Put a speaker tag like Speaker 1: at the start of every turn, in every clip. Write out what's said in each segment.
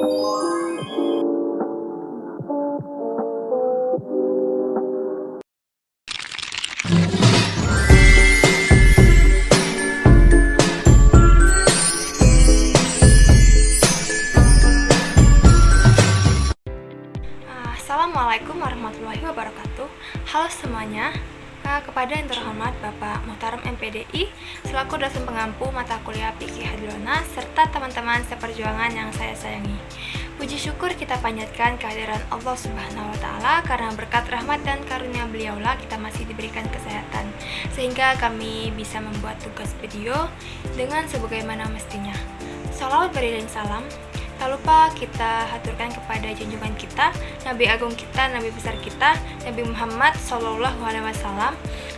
Speaker 1: Assalamualaikum warahmatullahi wabarakatuh. Halo semuanya. Kepada yang terhormat Bapak Muhtaram MPDI selaku dosen pengampu mata kuliah Fikih Hadrona serta teman-teman seperjuangan yang saya sayangi. Puji syukur kita panjatkan kehadiran Allah Subhanahu wa taala karena berkat rahmat dan karunia beliaulah kita masih diberikan kesehatan sehingga kami bisa membuat tugas video dengan sebagaimana mestinya. Salawat beriring salam tak lupa kita haturkan kepada junjungan kita, Nabi Agung kita, Nabi besar kita, Nabi Muhammad SAW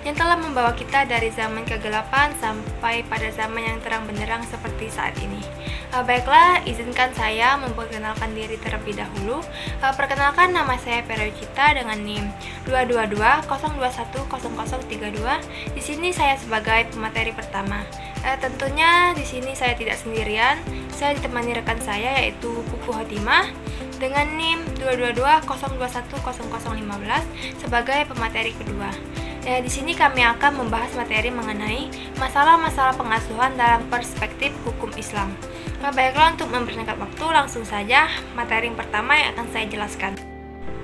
Speaker 1: yang telah membawa kita dari zaman kegelapan sampai pada zaman yang terang benderang seperti saat ini. Baiklah, izinkan saya memperkenalkan diri terlebih dahulu. Perkenalkan, nama saya Perewicita dengan NIM 22202100032. Di sini saya sebagai pemateri pertama. Tentunya di sini saya tidak sendirian. Saya ditemani rekan saya yaitu Pupu Hotimah dengan NIM 22202100015 sebagai pemateri kedua. Di sini kami akan membahas materi mengenai masalah-masalah pengasuhan dalam perspektif hukum Islam. Baiklah, untuk mempersingkat waktu, langsung saja materi yang pertama yang akan saya jelaskan.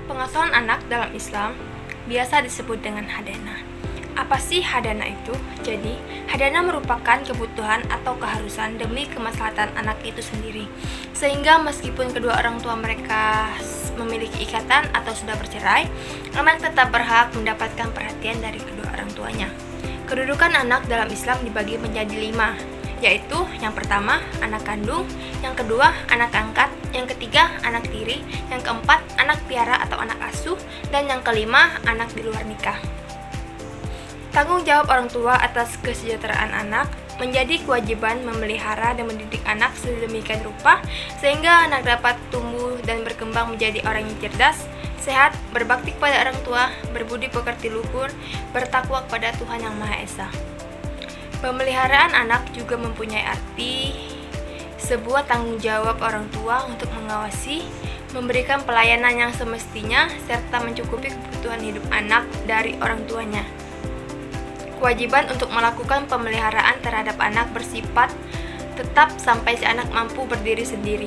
Speaker 1: Pengasuhan anak dalam Islam biasa disebut dengan hadana. Apa sih hadana itu? Jadi, hadana merupakan kebutuhan atau keharusan demi kemaslahatan anak itu sendiri. Sehingga meskipun kedua orang tua mereka memiliki ikatan atau sudah bercerai, anak tetap berhak mendapatkan perhatian dari kedua orang tuanya. Kedudukan anak dalam Islam dibagi menjadi 5, yaitu yang pertama, anak kandung, yang kedua, anak angkat, yang ketiga, anak tiri, yang keempat, anak piara atau anak asuh, dan yang kelima, anak di luar nikah. Tanggung jawab orang tua atas kesejahteraan anak menjadi kewajiban memelihara dan mendidik anak sedemikian rupa sehingga anak dapat tumbuh dan berkembang menjadi orang yang cerdas, sehat, berbakti kepada orang tua, berbudi pekerti luhur, bertakwa kepada Tuhan Yang Maha Esa. Pemeliharaan anak juga mempunyai arti sebuah tanggung jawab orang tua untuk mengawasi, memberikan pelayanan yang semestinya, serta mencukupi kebutuhan hidup anak dari orang tuanya. Kewajiban untuk melakukan pemeliharaan terhadap anak bersifat tetap sampai si anak mampu berdiri sendiri.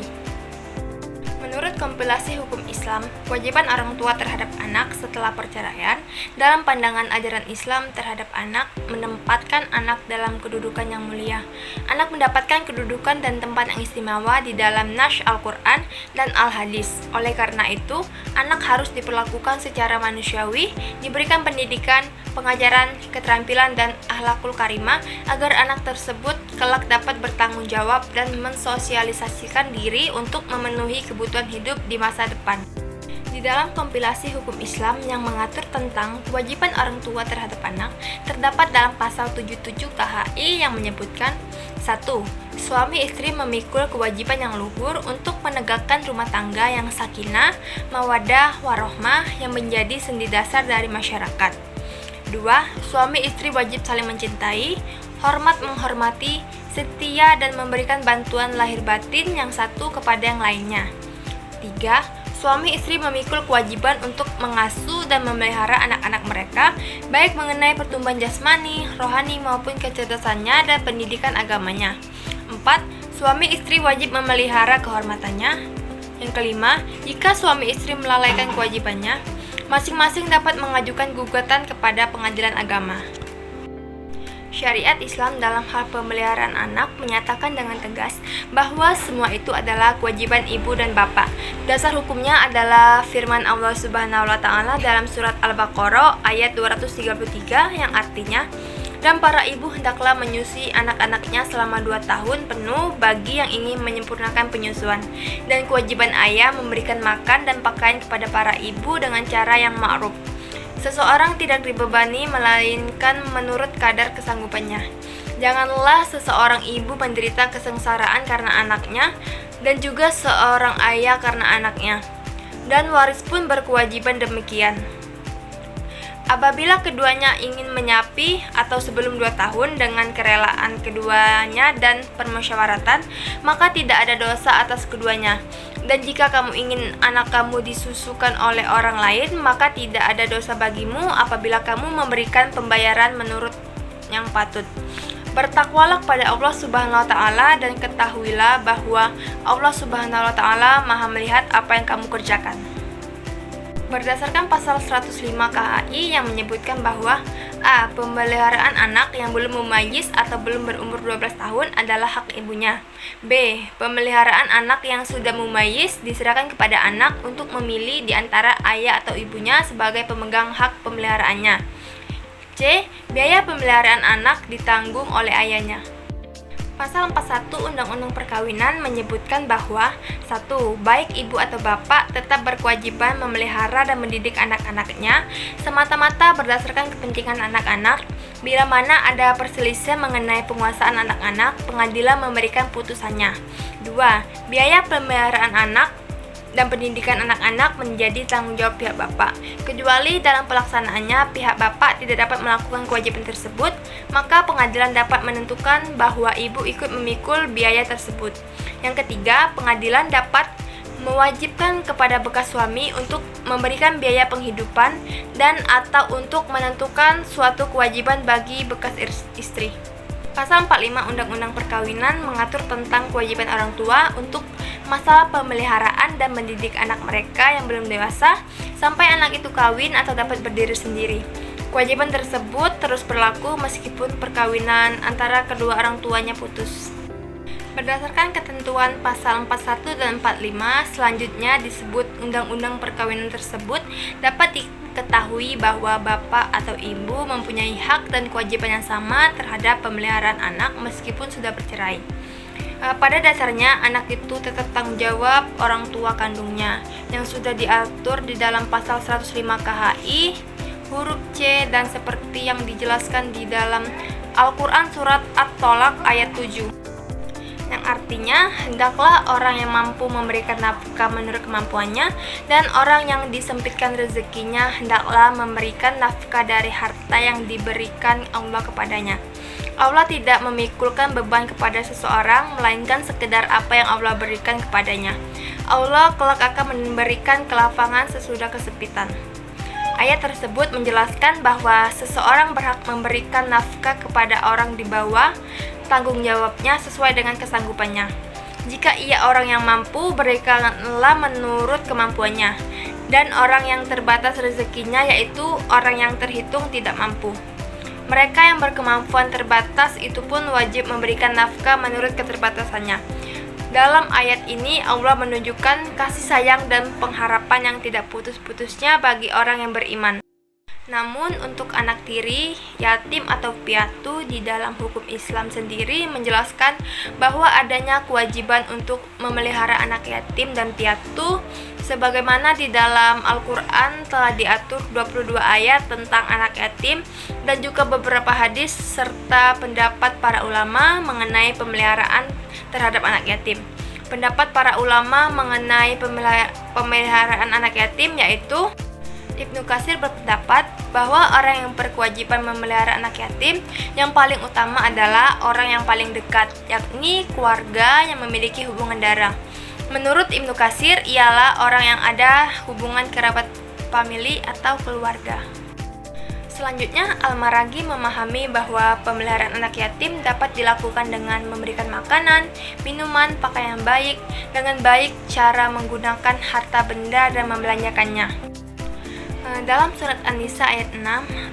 Speaker 1: Menurut kompilasi hukum Islam, kewajiban orang tua terhadap anak setelah perceraian dalam pandangan ajaran Islam terhadap anak menempatkan anak dalam kedudukan yang mulia. Anak mendapatkan kedudukan dan tempat yang istimewa di dalam Nas Al-Quran dan Al-Hadis. Oleh karena itu, anak harus diperlakukan secara manusiawi, diberikan pendidikan, pengajaran, keterampilan, dan akhlakul karimah agar anak tersebut kelak dapat bertanggung jawab dan mensosialisasikan diri untuk memenuhi kebutuhan hidup di masa depan. Di dalam kompilasi hukum Islam yang mengatur tentang kewajiban orang tua terhadap anak, terdapat dalam pasal 77 KHI yang menyebutkan 1. Suami istri memikul kewajiban yang luhur untuk menegakkan rumah tangga yang sakinah, mawaddah, warohmah yang menjadi sendi dasar dari masyarakat. 2. Suami istri wajib saling mencintai, hormat menghormati, setia dan memberikan bantuan lahir batin yang satu kepada yang lainnya. 3. Suami istri memikul kewajiban untuk mengasuh dan memelihara anak-anak mereka, baik mengenai pertumbuhan jasmani, rohani maupun kecerdasannya dan pendidikan agamanya. 4. Suami istri wajib memelihara kehormatannya. Yang kelima, jika suami istri melalaikan kewajibannya, masing-masing dapat mengajukan gugatan kepada pengadilan agama. Syariat Islam dalam hal pemeliharaan anak menyatakan dengan tegas bahwa semua itu adalah kewajiban ibu dan bapak. Dasar hukumnya adalah firman Allah Subhanahu wa taala dalam surat Al-Baqarah ayat 233 yang artinya, "Dan para ibu hendaklah menyusui anak-anaknya selama 2 tahun penuh bagi yang ingin menyempurnakan penyusuan. Dan kewajiban ayah memberikan makan dan pakaian kepada para ibu dengan cara yang ma'ruf. Seseorang tidak dibebani melainkan menurut kadar kesanggupannya. Janganlah seseorang ibu menderita kesengsaraan karena anaknya dan juga seorang ayah karena anaknya. Dan waris pun berkewajiban demikian." Apabila keduanya ingin menyapi atau sebelum 2 tahun dengan kerelaan keduanya dan permusyawaratan, maka tidak ada dosa atas keduanya. Dan jika kamu ingin anak kamu disusukan oleh orang lain, maka tidak ada dosa bagimu apabila kamu memberikan pembayaran menurut yang patut. Bertakwalah kepada Allah Subhanahu wa taala dan ketahuilah bahwa Allah Subhanahu wa taala Maha melihat apa yang kamu kerjakan. Berdasarkan pasal 105 KHI yang menyebutkan bahwa A. Pemeliharaan anak yang belum mumayyiz atau belum berumur 12 tahun adalah hak ibunya. B. Pemeliharaan anak yang sudah mumayyiz diserahkan kepada anak untuk memilih di antara ayah atau ibunya sebagai pemegang hak pemeliharaannya. C. Biaya pemeliharaan anak ditanggung oleh ayahnya. Pasal 41 Undang-Undang Perkawinan menyebutkan bahwa 1. Baik ibu atau bapak tetap berkewajiban memelihara dan mendidik anak-anaknya semata-mata berdasarkan kepentingan anak-anak. Bila mana ada perselisihan mengenai penguasaan anak-anak, pengadilan memberikan putusannya. 2. Biaya pemeliharaan anak dan pendidikan anak-anak menjadi tanggung jawab pihak bapak. Kecuali dalam pelaksanaannya pihak bapak tidak dapat melakukan kewajiban tersebut, maka pengadilan dapat menentukan bahwa ibu ikut memikul biaya tersebut. Yang ketiga, pengadilan dapat mewajibkan kepada bekas suami untuk memberikan biaya penghidupan dan atau untuk menentukan suatu kewajiban bagi bekas istri. Pasal 45 Undang-Undang Perkawinan mengatur tentang kewajiban orang tua untuk masalah pemeliharaan dan mendidik anak mereka yang belum dewasa sampai anak itu kawin atau dapat berdiri sendiri. Kewajiban tersebut terus berlaku meskipun perkawinan antara kedua orang tuanya putus. Berdasarkan ketentuan pasal 41 dan 45, selanjutnya disebut undang-undang perkawinan tersebut dapat diketahui bahwa bapak atau ibu mempunyai hak dan kewajiban yang sama terhadap pemeliharaan anak meskipun sudah bercerai. Pada dasarnya, anak itu tetap tanggung jawab orang tua kandungnya yang sudah diatur di dalam pasal 105 KHI huruf C dan seperti yang dijelaskan di dalam Al-Quran surat At-Tolak ayat 7. Yang artinya, hendaklah orang yang mampu memberikan nafkah menurut kemampuannya dan orang yang disempitkan rezekinya hendaklah memberikan nafkah dari harta yang diberikan Allah kepadanya. Allah tidak memikulkan beban kepada seseorang, melainkan sekedar apa yang Allah berikan kepadanya. Allah kelak akan memberikan kelapangan sesudah kesepitan. Ayat tersebut menjelaskan bahwa seseorang berhak memberikan nafkah kepada orang di bawah tanggung jawabnya sesuai dengan kesanggupannya. Jika ia orang yang mampu, berikanlah menurut kemampuannya, dan orang yang terbatas rezekinya yaitu orang yang terhitung tidak mampu. Mereka yang berkemampuan terbatas itu pun wajib memberikan nafkah menurut keterbatasannya. Dalam ayat ini Allah menunjukkan kasih sayang dan pengharapan yang tidak putus-putusnya bagi orang yang beriman. Namun untuk anak tiri, yatim atau piatu di dalam hukum Islam sendiri menjelaskan bahwa adanya kewajiban untuk memelihara anak yatim dan piatu sebagaimana di dalam Al-Quran telah diatur 22 ayat tentang anak yatim dan juga beberapa hadis serta pendapat para ulama mengenai pemeliharaan terhadap anak yatim. Pendapat para ulama mengenai pemeliharaan anak yatim yaitu Ibnu Katsir berpendapat bahwa orang yang berkewajiban memelihara anak yatim yang paling utama adalah orang yang paling dekat, yakni keluarga yang memiliki hubungan darah. Menurut Ibnu Katsir, ialah orang yang ada hubungan kerabat famili atau keluarga. Selanjutnya, Al-Maraghi memahami bahwa pemeliharaan anak yatim dapat dilakukan dengan memberikan makanan, minuman, pakaian baik, dengan baik cara menggunakan harta benda dan membelanjakannya. Dalam surat An-Nisa ayat 6,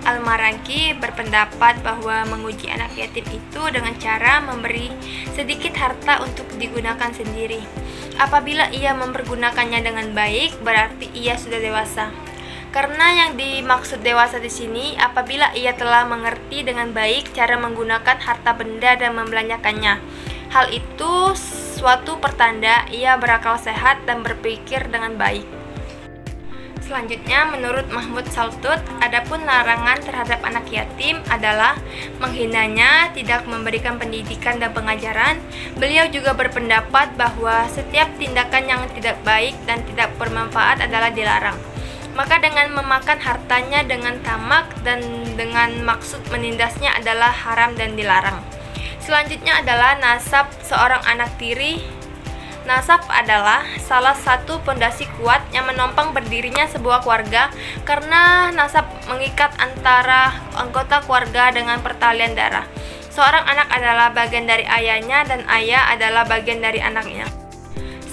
Speaker 1: Al-Maraghi berpendapat bahwa menguji anak yatim itu dengan cara memberi sedikit harta untuk digunakan sendiri. Apabila ia mempergunakannya dengan baik, berarti ia sudah dewasa. Karena yang dimaksud dewasa di sini apabila ia telah mengerti dengan baik cara menggunakan harta benda dan membelanjakannya. Hal itu suatu pertanda ia berakal sehat dan berpikir dengan baik. Selanjutnya, menurut Mahmud Saltut, adapun larangan terhadap anak yatim adalah menghinanya, tidak memberikan pendidikan dan pengajaran. Beliau juga berpendapat bahwa setiap tindakan yang tidak baik dan tidak bermanfaat adalah dilarang. maka dengan memakan hartanya dengan tamak dan dengan maksud menindasnya adalah haram dan dilarang. Selanjutnya adalah nasab seorang anak tiri. Nasab adalah salah satu pondasi kuat yang menopang berdirinya sebuah keluarga karena nasab mengikat antara anggota keluarga dengan pertalian darah. Seorang anak adalah bagian dari ayahnya dan ayah adalah bagian dari anaknya.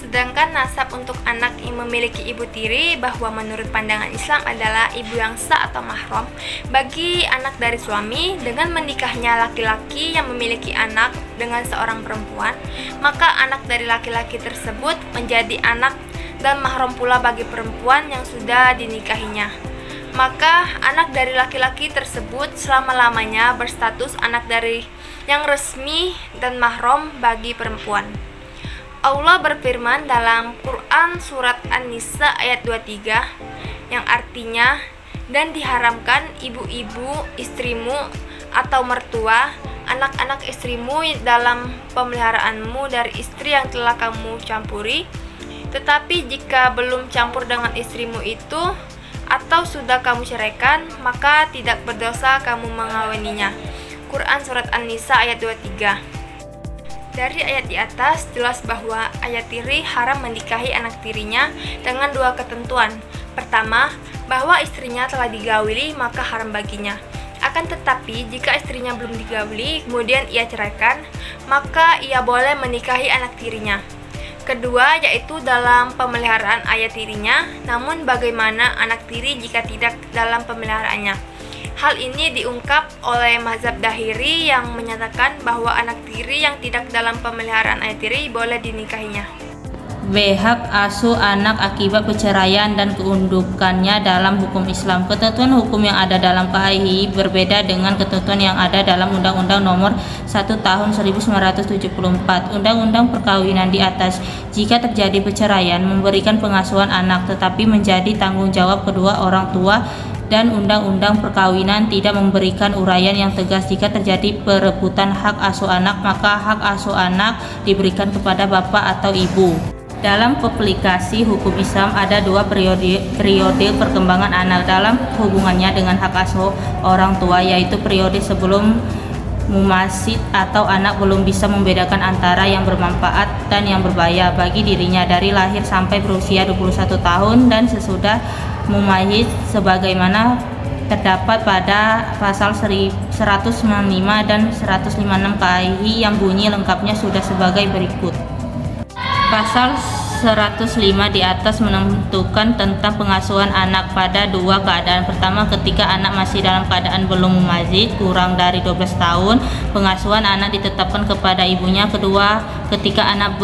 Speaker 1: Sedangkan nasab untuk anak yang memiliki ibu tiri bahwa menurut pandangan Islam adalah ibu yang sah atau mahram bagi anak dari suami. Dengan menikahnya laki-laki yang memiliki anak dengan seorang perempuan, maka anak dari laki-laki tersebut menjadi anak dan mahram pula bagi perempuan yang sudah dinikahinya. Maka anak dari laki-laki tersebut selama-lamanya berstatus anak dari yang resmi dan mahram bagi perempuan. Allah berfirman dalam Quran Surat An-Nisa ayat 23 yang artinya, dan diharamkan ibu-ibu istrimu atau mertua, anak-anak istrimu dalam pemeliharaanmu dari istri yang telah kamu campuri. Tetapi jika belum campur dengan istrimu itu atau sudah kamu ceraikan, maka tidak berdosa kamu mengawininya. Quran Surat An-Nisa ayat 23. Dari ayat di atas jelas bahwa ayah tiri haram menikahi anak tirinya dengan dua ketentuan. Pertama, bahwa istrinya telah digawili maka haram baginya. Akan tetapi jika istrinya belum digawili kemudian ia ceraikan, maka ia boleh menikahi anak tirinya. Kedua, yaitu dalam pemeliharaan ayah tirinya, namun bagaimana anak tiri jika tidak dalam pemeliharaannya? Hal ini diungkap oleh mazhab Dahiri yang menyatakan bahwa anak tiri yang tidak dalam pemeliharaan ayah tiri boleh dinikahinya.
Speaker 2: B. Hak asuh anak akibat perceraian dan keundukannya dalam hukum Islam. Ketentuan hukum yang ada dalam KAI berbeda dengan ketentuan yang ada dalam Undang-Undang Nomor 1 Tahun 1974, Undang-Undang Perkawinan di atas. Jika terjadi perceraian, memberikan pengasuhan anak tetapi menjadi tanggung jawab kedua orang tua, dan Undang-Undang Perkawinan tidak memberikan uraian yang tegas jika terjadi perebutan hak asuh anak, maka hak asuh anak diberikan kepada bapak atau ibu. Dalam aplikasi hukum Islam ada dua periode perkembangan anak dalam hubungannya dengan hak asuh orang tua, yaitu periode sebelum mumasid atau anak belum bisa membedakan antara yang bermanfaat dan yang berbahaya bagi dirinya dari lahir sampai berusia 21 tahun, dan sesudah mumayyiz sebagaimana terdapat pada pasal 195 dan 156 KAI yang bunyi lengkapnya sudah sebagai berikut. Pasal 105 di atas menentukan tentang pengasuhan anak pada dua keadaan. Pertama, ketika anak masih dalam keadaan belum mumayyiz kurang dari 12 tahun, pengasuhan anak ditetapkan kepada ibunya. Kedua, ketika anak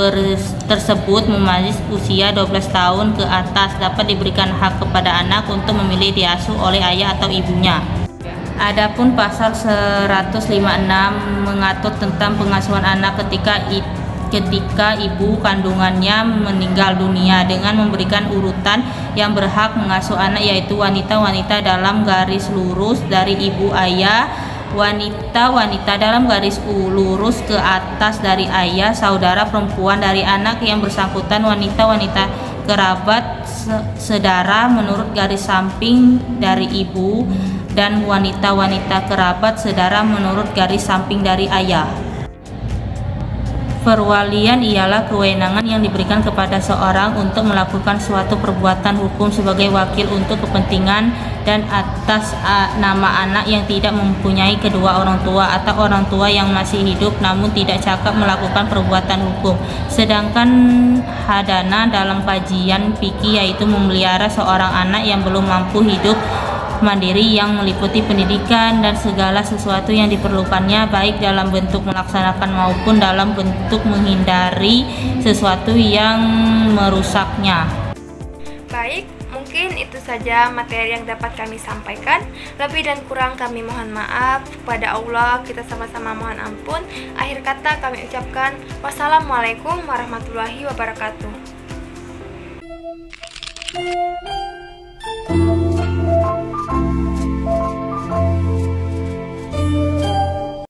Speaker 2: tersebut mumayyiz usia 12 tahun ke atas, dapat diberikan hak kepada anak untuk memilih diasuh oleh ayah atau ibunya. Adapun pasal 156 mengatur tentang pengasuhan anak ketika ibu kandungannya meninggal dunia dengan memberikan urutan yang berhak mengasuh anak, yaitu wanita-wanita dalam garis lurus dari ibu ayah, wanita-wanita dalam garis lurus ke atas dari ayah, saudara perempuan dari anak yang bersangkutan, wanita-wanita kerabat sedara menurut garis samping dari ibu, dan wanita-wanita kerabat sedara menurut garis samping dari ayah. Perwalian ialah kewenangan yang diberikan kepada seorang untuk melakukan suatu perbuatan hukum sebagai wakil untuk kepentingan dan atas nama anak yang tidak mempunyai kedua orang tua atau orang tua yang masih hidup namun tidak cakap melakukan perbuatan hukum. Sedangkan hadana dalam kajian fikih yaitu memelihara seorang anak yang belum mampu hidup mandiri yang meliputi pendidikan dan segala sesuatu yang diperlukannya, baik dalam bentuk melaksanakan maupun dalam bentuk menghindari sesuatu yang merusaknya.
Speaker 1: Baik, mungkin itu saja materi yang dapat kami sampaikan. Lebih dan kurang kami mohon maaf. Kepada Allah kita sama-sama mohon ampun. Akhir kata kami ucapkan wassalamualaikum warahmatullahi wabarakatuh.